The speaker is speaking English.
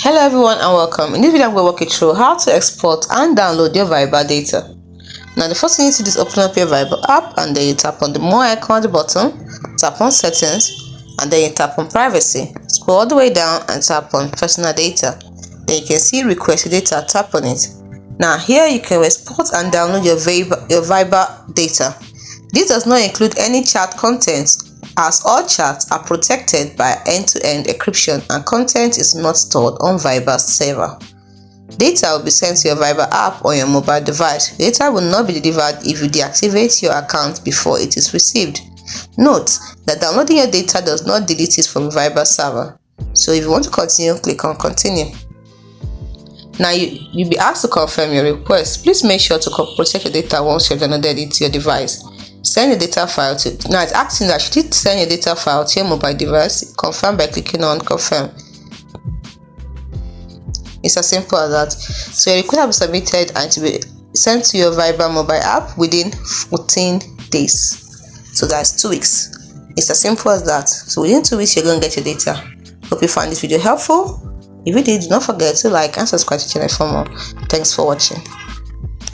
Hello everyone and welcome. In this video I'm going to walk you through how to export and download your Viber data. Now the first thing you need to do is open up your Viber app and then you tap on the more icon at the bottom, tap on settings and then you tap on privacy. Scroll all the way down and tap on personal data. Then you can see request data, tap on it. Now here you can export and download your Viber data. This does not include any chat content, as all chats are protected by end-to-end encryption and content is not stored on Viber's server. Data will be sent to your Viber app on your mobile device. Data will not be delivered if you deactivate your account before it is received. Note that downloading your data does not delete it from Viber server. So if you want to continue, click on continue. Now you'll be asked to confirm your request. Please make sure to protect your data once you've downloaded it to your device. Send your data file to. Now it's asking that should you send your data file to your mobile device. Confirm by clicking on confirm. It's as simple as that. So your request will be submitted and to be sent to your Viber mobile app within 14 days. So that's 2 weeks. It's as simple as that. So within 2 weeks you're going to get your data. Hope you found this video helpful. If you did, do not forget to like and subscribe to the channel for more. Thanks for watching.